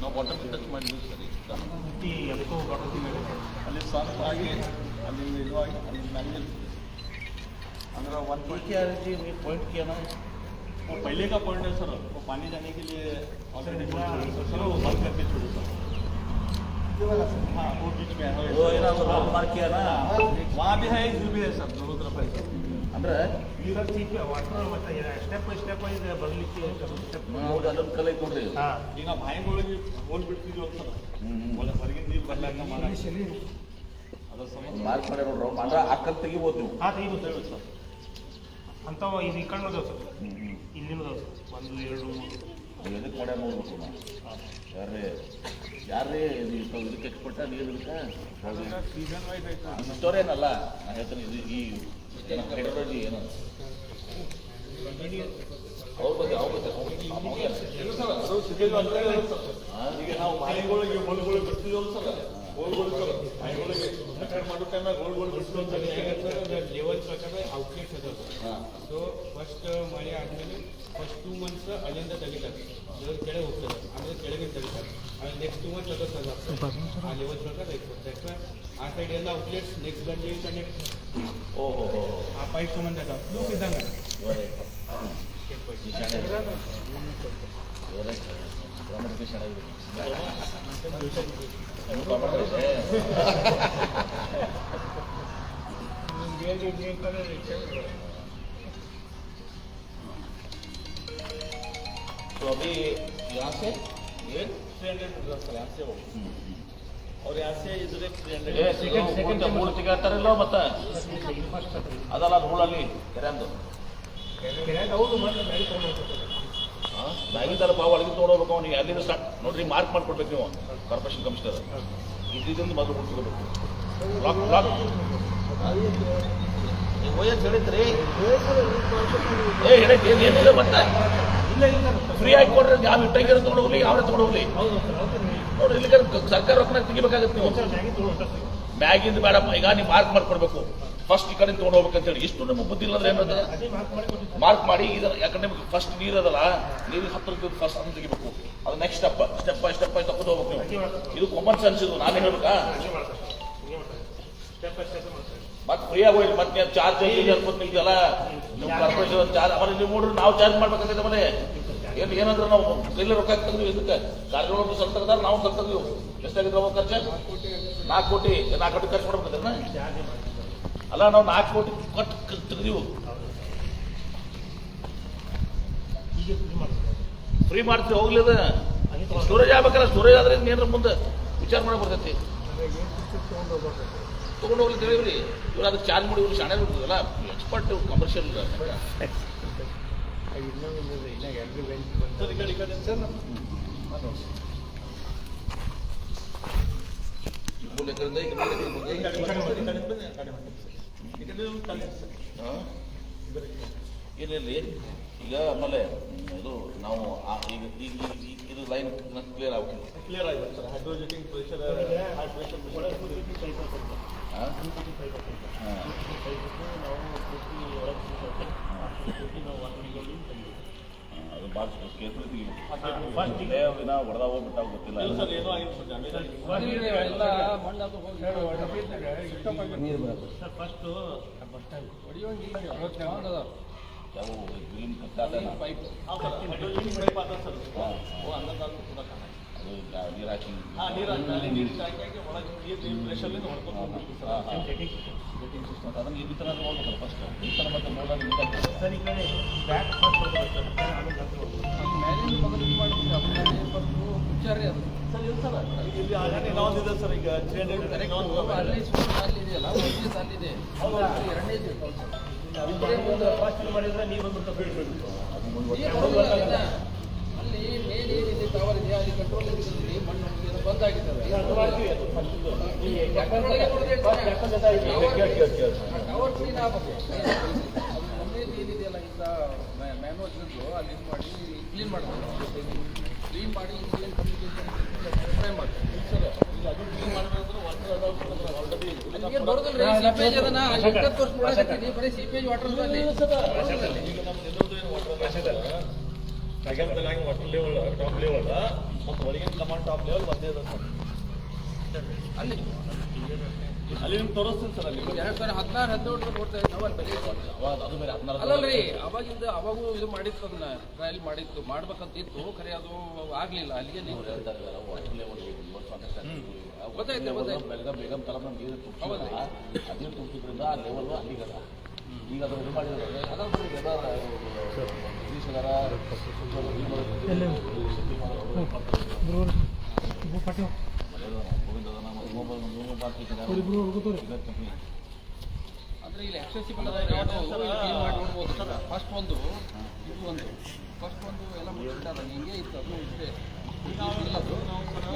ನಾವು bottom touch ಮಾಡಿದ್ವಿ ಸರಿ ಅಲ್ಲಿ ಸ್ವಲ್ಪ ಆಗಿ ಅಲ್ಲಿಂದ ಇದು ಆಗಿ ಅಲ್ಲಿಂದ ಮ್ಯಾನೇಜ್ अंदर 1 क्या पॉइंट किया ना वो पहले का पॉइंट है सर वो पानी जाने के लिए ऑलरेडी सर वो बंद करके छोड़ो सर हाँ वो बीच में है वो है ना मार्क किया ना वहाँ भी है इधर भी है सर दोनों तरफ है सर ಅಂದ್ರೆ ನೀರಲ್ಲಿ ಚೀಪ್ ವಾಟರ್ ಮತ್ತೆ ಸ್ಟೆಪ್ ಬೈ ಸ್ಟೆಪ್ ಇದೆ ಬರಲಿಕ್ಕೆ ನೋಡಿ ಅಲ್ಲೊಂದು ಕಲೆ ಕೊಡ್ರಿ ಈಗ ಬಾಯಿಗಳಿಗೆ ಹೋಲ್ ಬಿಡ್ತಿದ್ವಿ ಸರ್ ಒಳ್ಳೆ ಹೊರಗಿನ ನೀರು ಬರ್ಲಾಕ ಮಾಡಿ ಅದರ ಸಮಸ್ಯೆ ಮಾರ್ಕ್ ಮಾಡಿ ನೋಡ್ರಿ ಅಂದ್ರೆ ಅಕ್ಕಲ್ ತೆಗಿಬೋದು ನೀವು ಹಾಂ ತೆಗಿಬೋದು ಸರ್ ಅಂಥವು ಇದು ಈ ಕಣ್ಣು ಅದಾವೆ ಸರ್ ಇಲ್ಲಿನೂ ಅದಾವೆ ಸರ್ 1 2 3 ಎದಕ್ಕೆ ಮಾಡ್ಯಾರ ನೋಡ್ಬೇಕು ನಾವು ಯಾರೇ ಇದಕ್ಕೆ ಎಕ್ಸ್ಪರ್ಟ ನೀರು ಇದಕ್ಕೆ ಸೀಸನ್ ವೈಸ್ ಆಯ್ತು ಸ್ಟೋರಿ ಏನಲ್ಲ ನಾನು ಹೇಳ್ತೀನಿ ಇದು ಈ ಹೈಡ್ರಾಲಜಿ ಏನೋ ಈಗ ನಾವು ಬಾಯಿಗಳಿಗೆ ಹೋಲ್ಗಳು ಬಿಡ್ತೀವಲ್ಲ ಸರ್ ಹೋಲ್ಗಳು ಸರ್ ಬಾಯಿಗಳಿಗೆ ಮಾಡೋ ಟೈಮ್ನಾಗ ಹೋಲ್ಗಳು ಬಿಡ್ತೀವಿ ಅಂತ ಲೆವೆಲ್ ಪ್ರಕಾರ ಔಟ್ಲೆಟ್ಸ್ ಅದಾವ ಸೊ ಫಸ್ಟ್ ಮಳೆ ಆದಮೇಲೆ ಫಸ್ಟ್ 2 ಮಂತ್ಸ್ ಅಲ್ಲಿಂದ ತೆಗಿತಾರೆ ಲೆವೆಲ್ ಕೆಳಗೆ ಹೋಗ್ತದೆ ಅಂದರೆ ಕೆಳಗಿಂದ ತೆಗಿತಾರೆ ನೆಕ್ಸ್ಟ್ 2 ಮಂತ್ಸ್ ಅದಕ್ಕೆ ಆ ಲೆವೆಲ್ ಪ್ರಕಾರ ಯಾಕಂದ್ರೆ ಆ ಸೈಡ್ ಎಲ್ಲ ಔಟ್ಲೆಟ್ಸ್ ನೆಕ್ಸ್ಟ್ ಗಂಟೆ ಕನೆಕ್ಟ್ ಓಹೋ ಆ ಪೈಪ್ ಸಂಬಂಧ ಅದಾವ ಲೂಪ್ ಇದ್ದಂಗೆ तो अभी यहाँ से ये 300 मीटर सर यहाँ से हो और यहाँ से इधर 300 ಮೂರು ಸಿಗತ್ತಾರಲ್ಲ ಮತ್ತೆ ಅದಲ್ಲ ಧೂಳಲ್ಲಿ ಕೆರೆಂದು ಬ್ಯಾಗಿಂದಲ್ಲ ಪಾವು ಒಳಗೆ ತೊಗೊಂಡೋಗ್ಬೇಕು ಅವ್ನಿಗೆ ಅಲ್ಲಿಂದ ಸ್ಟಾರ್ಟ್ ನೋಡ್ರಿ ಮಾರ್ಕ್ ಮಾಡ್ಕೊಡ್ಬೇಕು ನೀವು ಕಾರ್ಪೊರೇಷನ್ ಕಮಿಷನರ್ ಇದರಿಂದ ಮೊದಲು ಹುಡ್ಕೋಬೇಕು ಬ್ಲಾಕ್ ಬ್ಲಾಕ್ ಓಯಸ್ ಹೇಳಿದ್ರಿ ಏನಿಲ್ಲ ಮತ್ತೆ ಫ್ರೀ ಆಗಿ ಕೊಡ್ರಿ ಯಾವ ಇಟ್ಟಂಗಿರೋ ತೊಗೊಂಡು ಹೋಗ್ಲಿ ಯಾವ್ರೆ ತೊಗೊಂಡು ಹೋಗ್ಲಿ ನೋಡ್ರಿ ಇಲ್ಲಿ ಸರ್ಕಾರ ರೊಕ್ಕ ತೆಗಿಬೇಕಾಗತ್ತೆ ನೀವು ಬ್ಯಾಗಿಂದ ಬೇಡಪ್ಪ ಈಗ ನೀವು ಮಾರ್ಕ್ ಮಾಡ್ಕೊಡ್ಬೇಕು ಫಸ್ಟ್ ಈ ಕಡೆ ತೊಗೊಂಡು ಹೋಗ್ಬೇಕಂತೇಳಿ ಇಷ್ಟು ನಮಗೆ ಬುದ್ಧಿ ಇಲ್ಲಂದ್ರೆ ಏನದ ಮಾರ್ಕ್ ಮಾಡಿ ಇದನ್ನ ಯಾಕಂದ್ರೆ ನಿಮ್ಗೆ ಫಸ್ಟ್ ನೀರು ಅದಲ್ಲ ನೀರಿಗೆ 10 ರೂಪಾಯಿ ಫಸ್ಟ್ ಅದನ್ನು ತೆಗಿಬೇಕು ಅದು ನೆಕ್ಸ್ಟ್ ಸ್ಟೆಪ್ ಬೈ ತಗೊಂಡು ಹೋಗ್ಬೇಕು ನೀವು ಇದು ಕಾಮನ್ ಸೆನ್ಸ್ ಇದು ನಾನೇ ಹೇಳ್ಬೇಕಾ ಮತ್ತೆ ಫ್ರೀ ಆಗೋಯ್ತು ಮತ್ತೆ ಚಾರ್ಜ್ ಇದೆಯಲ್ಲ ನಿಮ್ಮ ಕಾರ್ಪೊರೇಷನ್ ಚಾರ್ಜ್ ಆಮೇಲೆ ನೀವು ನೋಡ್ರಿ ನಾವು ಚಾರ್ಜ್ ಮಾಡ್ಬೇಕಂತ ಮನೆ ಏನಂದ್ರೆ ನಾವು ಕೈಲಿ ರೊಕ್ಕ ತೆಗೆದ್ವಿ ಇದಕ್ಕೆ ಕಾರ್ಯಕ್ರಮ ಸ್ವಲ್ಪ ತೆಗ್ದಾರ ನಾವು ಸ್ವಲ್ಪ ತೆಗೆದ್ವಿ ಎಷ್ಟಾಗಿದ್ರೆ ಅವಾಗ ಖರ್ಚು 4 ಕೋಟಿ ಖರ್ಚು ಮಾಡ್ಬೇಕಂದ್ರೆ ಅಲ್ಲ ನಾವು 4 ಕೋಟಿ ಕಟ್ ತೆಗ್ದೀವು ಫ್ರೀ ಮಾಡ್ತೀವಿ ಹೋಗ್ಲಿದ ಸ್ಟೋರೇಜ್ ಆಗ್ಬೇಕಲ್ಲ ಸ್ಟೋರೇಜ್ ಆದ್ರೆ ಏನಾರ ಮುಂದೆ ವಿಚಾರ ಮಾಡಕ್ ಬರ್ತೈತಿ ತೊಗೊಂಡು ಹೋಗ್ಲಿ ತಿಳಿದ್ರಿ ಇವ್ರು ಅದಕ್ಕೆ ಚಾರ್ಜ್ ಮಾಡಿ ಇವ್ರು ಶಾಣೆ ಬಿಡ್ತದಲ್ಲ ಎಕ್ಸ್ಪರ್ಟ್ ಕಮರ್ಷಿಯಲ್ ಏನಿಲ್ಲ ಈಗ ಆಮೇಲೆ ಇದು ನಾವು ಈಗ ಇದು ಲೈನ್ ಕ್ಲಿಯರ್ ಆಗುತ್ತೆ ಸರ್ ಹೈಡ್ರೋಜೆಟಿಕ್ ಪ್ರೆಷರ್ ಅದು ಭಾಳ ಕೇರ್ಫುಲಿ ಹೊಡೆದ ಹೋಗ್ಬಿಟ್ಟಾಗ ಗೊತ್ತಿಲ್ಲ ಫಸ್ಟು ಯಾವ ಪೈಪ್ ಅದು ನೀರು ಹಾಕಿ ಪ್ರೆಷರ್ಲಿಂದ ಅದನ್ನು ಈ ಥರ ನೋಡ್ಬೇಕಲ್ಲ ಫಸ್ಟ್ ಈ ಥರ ಮತ್ತೆ ನೋಡೋದು ಸರ್ ಈ ಕಡೆ ಬ್ಯಾಕ್ ಸರ್ ಇಲ್ಲ ಸರ್ ಇಲ್ಲಿ ಆಲ್ರೆಡಿ ನಾವೊಂದಿದೆ ಸರ್ ಈಗ 300 ಅಲ್ಲಿದೆ ಎರಡನೇ ಫಾಸ್ಟ್ ಮಾಡಿದ್ರೆ ನೀವು ಒಂದು ಬೀಳ್ಬೇಕು ಅಲ್ಲಿ ಮೇನ್ ಏನಿದೆ ಟವರ್ ಇದೆ ಅಲ್ಲಿ ಕಂಟ್ರೋಲ್ ಇದೆ ಮಣ್ಣು ಬಂದಾಗಿದ್ದಾರೆ ಟವರ್ ಕ್ಲೀನ್ ಆಗಬೇಕು ಅದು ನಮ್ಮದು ಏನಿದೆಯಲ್ಲ ಇಂಥ ಮ್ಯಾನುವಲ್ ಅಲ್ಲಿ ಮಾಡಿ ಕ್ಲೀನ್ ಮಾಡ್ತಾರೆ ಕ್ಲೀನ್ ಮಾಡಿ ಇಂಡಿಯನ್ ಕಮ್ಯುನಿಕೇಷನ್ ಟ್ರೈ ಮಾಡ್ತಾರೆ ಸರ್ ಈಗ ಅದು ಕ್ಲೀನ್ ಮಾಡಬೇಕಂದ್ರೆ ವಾಟರ್ ಅದಾವ ಆಲ್ರೆಡಿ ಬರೋದಲ್ರಿ ಸೀಪೇಜ್ ಅದನ್ನ ಅಲ್ಲಿ ತೋರಿಸ್ಬಿಡ್ತೀನಿ ಬರೀ ಸೀಪೇಜ್ ವಾಟರ್ ಈಗ ನಮ್ದು ಎಲ್ಲರದ್ದು ಏನು water second line water level top level ಮತ್ತು ಹೊರಗಿನ ಕಮಾಂಡ್ ಟಾಪ್ ಲೆವೆಲ್ ಒಂದೇ ಇದೆ ಸರ್. ಅಲ್ಲಿ ನಿಮ್ಗೆ ತೋರಿಸ್ತೀನಿ ಸರ್. ಅಲ್ಲಿ 2016-17 ಕೊಡ್ತಾ ಇತ್ತು ನಾವು ಅಲ್ಲಿ ಬೆಲೆ ಅವಾಗ ಅದು ಬೇರೆ 16 ಅಲ್ಲಲ್ರಿ ಅವಾಗೂ ಇದು ಮಾಡಿತ್ತು, ಅದನ್ನ ಟ್ರಯಲ್ ಮಾಡಿತ್ತು, ಮಾಡ್ಬೇಕಂತಿತ್ತು, ಖರೆ ಅದು ಆಗ್ಲಿಲ್ಲ. ಅಲ್ಲಿಗೆ ನೀವು ಹೇಳ್ತಾರೆ ವಾಟರ್ ಲೆವೆಲ್ ಗೊತ್ತಾಯ್ತು ಬೆಳಗ್ಗೆ ಬೇಗಮ್ ತಲಾ ನೀರು ತುಂಬಿಸಿದ್ರೆ ಅದೇ ತುಂಬಿದ್ರಿಂದ ಆ ಲೆವೆಲ್ ಅಲ್ಲಿಗದ. ಈಗ ಅದು ಇದು ಮಾಡಿದ್ರೆ ಅಂದ್ರೆ ಇಲ್ಲಿ ಎಕ್ಸೆಸಿಬಲ್ ನೋಡ್ಬೋದು. ಫಸ್ಟ್ ಒಂದು ಎಲ್ಲ ಮುಗಿಸ್ತಾರೆ, ಹಿಂಗೆ ಇತ್ತು, ಅದು ಇಷ್ಟೇ.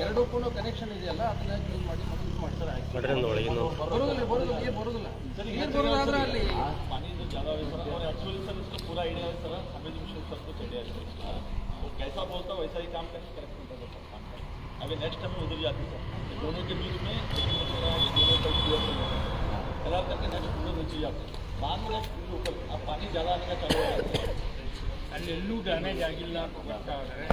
ಎರಡಕ್ಕೂ ಕನೆಕ್ಷನ್ ಇದೆಯಲ್ಲ, ಅದನ್ನ ಯೂಸ್ ಮಾಡಿ ಮಾಡ್ತಾರೆ. ಬರೋದಿಲ್ಲ ಆದ್ರೆ ಅಲ್ಲಿ पानी ज़्यादा है सर. और एक्चुअली सर इसका पूरा आइडिया है सर, हमें जो मिशन सबको चाहिए है वो कैसा बोलता वैसा ही काम करके करेक्ट होता है सर काम का. अभी नेक्स्ट टाइम उधर जाती है सर, दोनों के बीच में दोनों का क्लियर कर देता है. कलर करके नेक्स्ट उधर नीचे जाते हैं. बाद में नेक्स्ट ऊपर अब पानी ज़्यादा आने का चालू हो जाता है. ಅಲ್ಲಿ ಎಲ್ಲೂ ಡ್ಯಾಮೇಜ್ ಆಗಿಲ್ಲ ಅಂತ ಗೊತ್ತಾದರೆ